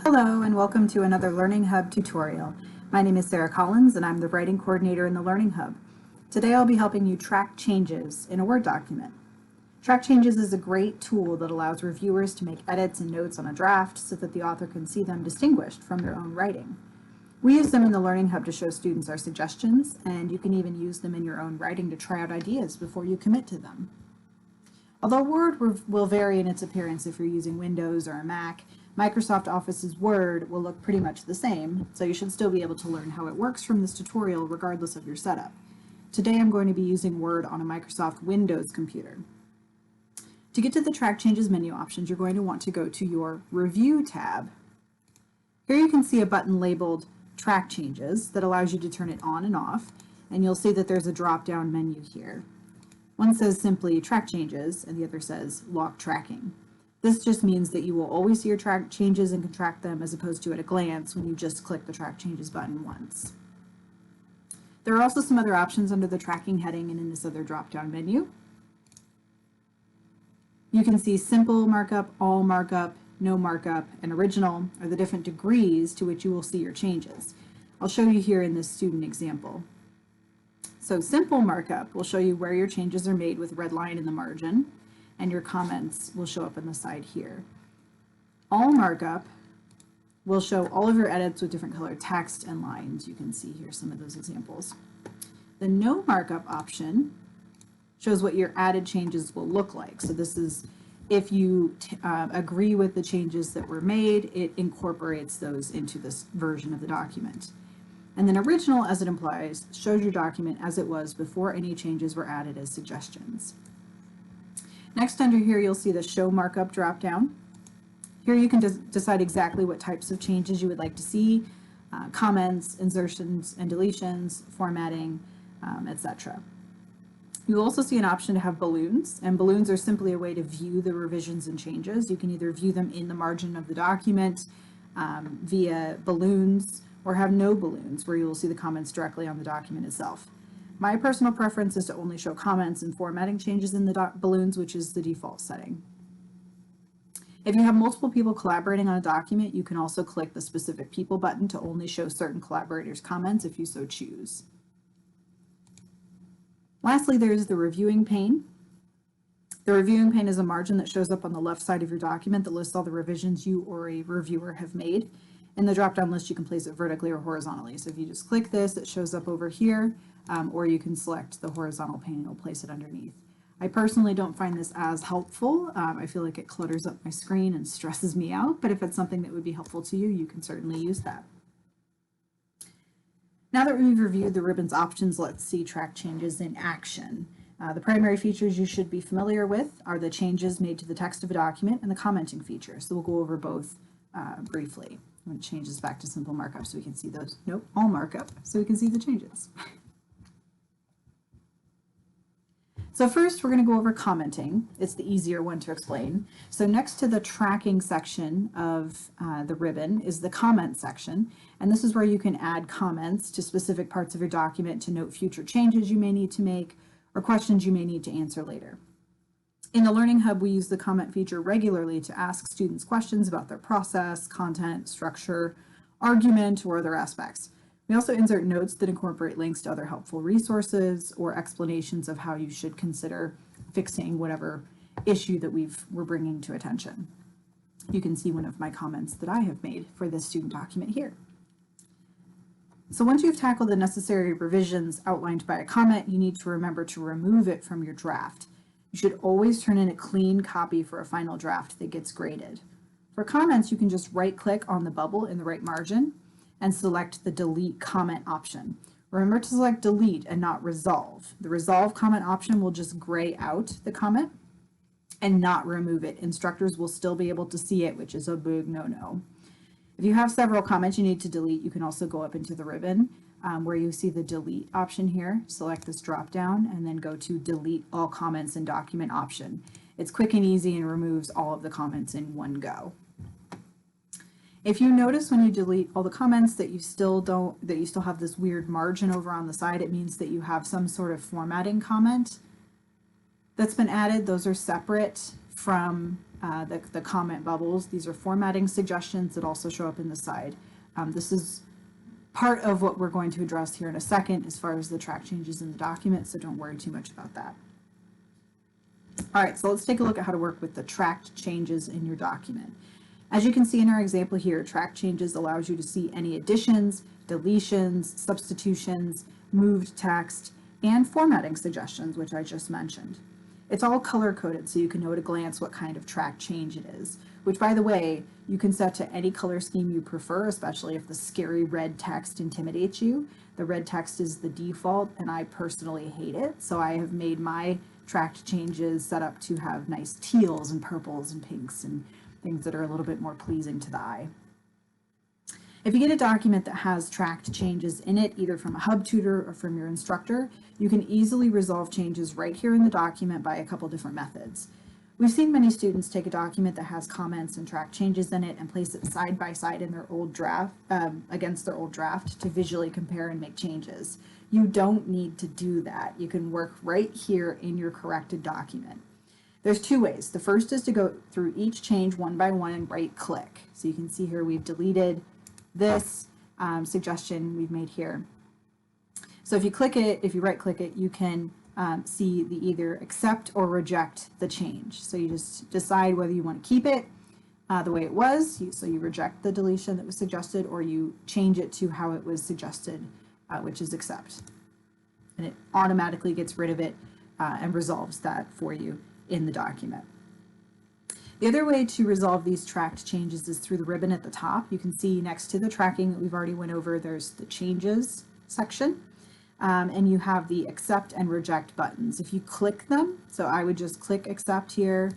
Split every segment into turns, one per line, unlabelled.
Hello and welcome to another Learning Hub tutorial. My name is Sarah Collins and I'm the writing coordinator in the Learning Hub. Today I'll be helping you track changes in a Word document. Track changes is a great tool that allows reviewers to make edits and notes on a draft so that the author can see them distinguished from their own writing. We use them in the Learning Hub to show students our suggestions, and you can even use them in your own writing to try out ideas before you commit to them. Although Word will vary in its appearance if you're using Windows or a Mac, Microsoft Office's Word will look pretty much the same, so you should still be able to learn how it works from this tutorial regardless of your setup. Today I'm going to be using Word on a Microsoft Windows computer. To get to the Track Changes menu options, you're going to want to go to your Review tab. Here you can see a button labeled Track Changes that allows you to turn it on and off, and you'll see that there's a drop-down menu here. One says simply Track Changes, and the other says Lock Tracking. This just means that you will always see your track changes and can track them as opposed to at a glance when you just click the Track Changes button once. There are also some other options under the Tracking heading and in this other drop-down menu. You can see Simple Markup, All Markup, No Markup, and Original are the different degrees to which you will see your changes. I'll show you here in this student example. So Simple Markup will show you where your changes are made with red line in the margin, and your comments will show up on the side here. All Markup will show all of your edits with different colored text and lines. You can see here some of those examples. The No Markup option shows what your added changes will look like. So this is if you agree with the changes that were made, it incorporates those into this version of the document. And then Original, as it implies, shows your document as it was before any changes were added as suggestions. Next, under here, you'll see the Show Markup drop-down. Here you can decide exactly what types of changes you would like to see, comments, insertions and deletions, formatting, etc. You'll also see an option to have balloons, and balloons are simply a way to view the revisions and changes. You can either view them in the margin of the document via balloons, or have no balloons, where you will see the comments directly on the document itself. My personal preference is to only show comments and formatting changes in the balloons, which is the default setting. If you have multiple people collaborating on a document, you can also click the specific people button to only show certain collaborators' comments if you so choose. Lastly, there is the reviewing pane. The reviewing pane is a margin that shows up on the left side of your document that lists all the revisions you or a reviewer have made. In the drop-down list, you can place it vertically or horizontally. So if you just click this, it shows up over here, or you can select the horizontal pane and it'll place it underneath. I personally don't find this as helpful. I feel like it clutters up my screen and stresses me out, but if it's something that would be helpful to you, you can certainly use that. Now that we've reviewed the ribbon's options, let's see Track Changes in action. The primary features you should be familiar with are the changes made to the text of a document and the commenting feature. So we'll go over both briefly. When it changes back to Simple Markup so we can see those. Nope, All Markup so we can see the changes. So first we're going to go over commenting. It's the easier one to explain. So next to the tracking section of the ribbon is the comment section, and this is where you can add comments to specific parts of your document to note future changes you may need to make or questions you may need to answer later. In the Learning Hub, we use the comment feature regularly to ask students questions about their process, content, structure, argument, or other aspects. We also insert notes that incorporate links to other helpful resources or explanations of how you should consider fixing whatever issue that we're bringing to attention. You can see one of my comments that I have made for this student document here. So once you've tackled the necessary revisions outlined by a comment, you need to remember to remove it from your draft. You should always turn in a clean copy for a final draft that gets graded. For comments, you can just right-click on the bubble in the right margin and select the Delete Comment option. Remember to select Delete and not Resolve. The Resolve comment option will just gray out the comment and not remove it. Instructors will still be able to see it, which is a big no-no. If you have several comments you need to delete, you can also go up into the ribbon where you see the delete option here, select this drop down and then go to delete all comments and document option. It's quick and easy and removes all of the comments in one go. If you notice when you delete all the comments that you still have this weird margin over on the side, it means that you have some sort of formatting comment that's been added. Those are separate from the comment bubbles. These are formatting suggestions that also show up in the side. This is part of what we're going to address here in a second as far as the track changes in the document, so don't worry too much about that. All right, so let's take a look at how to work with the tracked changes in your document. As you can see in our example here, track changes allows you to see any additions, deletions, substitutions, moved text, and formatting suggestions, which I just mentioned. It's all color-coded, so you can know at a glance what kind of track change it is, which, by the way, you can set to any color scheme you prefer, especially if the scary red text intimidates you. The red text is the default, and I personally hate it, so I have made my tracked changes set up to have nice teals and purples and pinks and things that are a little bit more pleasing to the eye. If you get a document that has tracked changes in it, either from a hub tutor or from your instructor, you can easily resolve changes right here in the document by a couple different methods. We've seen many students take a document that has comments and track changes in it and place it side by side in their old draft, against their old draft to visually compare and make changes. You don't need to do that. You can work right here in your corrected document. There's two ways. The first is to go through each change one by one and right click. So you can see here we've deleted this suggestion we've made here. So if you click it, if you right click it, you can see the either accept or reject the change. So you just decide whether you want to keep it the way it was, so you reject the deletion that was suggested, or you change it to how it was suggested, which is accept. And it automatically gets rid of it and resolves that for you in the document. The other way to resolve these tracked changes is through the ribbon at the top. You can see next to the tracking that we've already went over, there's the changes section, and you have the accept and reject buttons. If you click them, so I would just click accept here,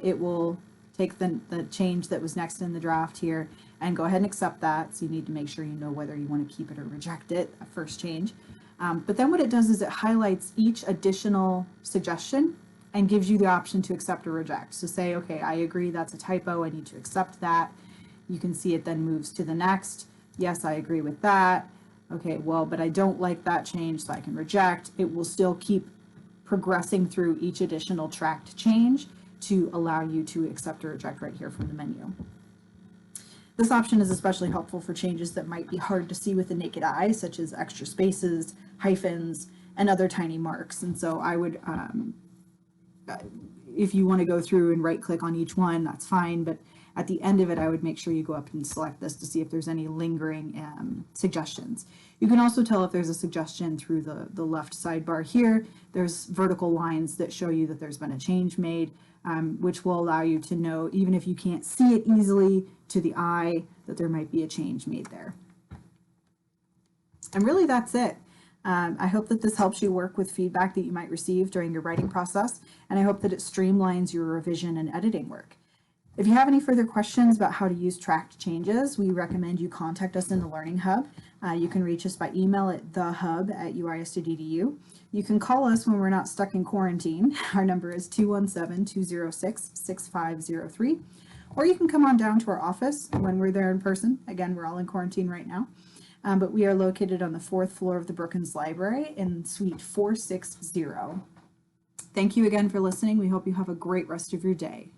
it will take the change that was next in the draft here and go ahead and accept that. So you need to make sure you know whether you want to keep it or reject it, a first change. But then what it does is it highlights each additional suggestion and gives you the option to accept or reject. So say, okay, I agree that's a typo, I need to accept that. You can see it then moves to the next. Yes, I agree with that. Okay, well, but I don't like that change, so I can reject. It will still keep progressing through each additional tracked change to allow you to accept or reject right here from the menu. This option is especially helpful for changes that might be hard to see with the naked eye, such as extra spaces, hyphens, and other tiny marks. And so I would, if you want to go through and right click on each one, that's fine, but at the end of it, I would make sure you go up and select this to see if there's any lingering suggestions. You can also tell if there's a suggestion through the left sidebar here. There's vertical lines that show you that there's been a change made, which will allow you to know, even if you can't see it easily to the eye, that there might be a change made there. And really that's it. I hope that this helps you work with feedback that you might receive during your writing process, and I hope that it streamlines your revision and editing work. If you have any further questions about how to use tracked changes, we recommend you contact us in the Learning Hub. You can reach us by email at thehub@uist.edu. You can call us when we're not stuck in quarantine. Our number is 217-206-6503. Or you can come on down to our office when we're there in person. Again, we're all in quarantine right now. But we are located on the 4th floor of the Brookins Library in Suite 460. Thank you again for listening. We hope you have a great rest of your day.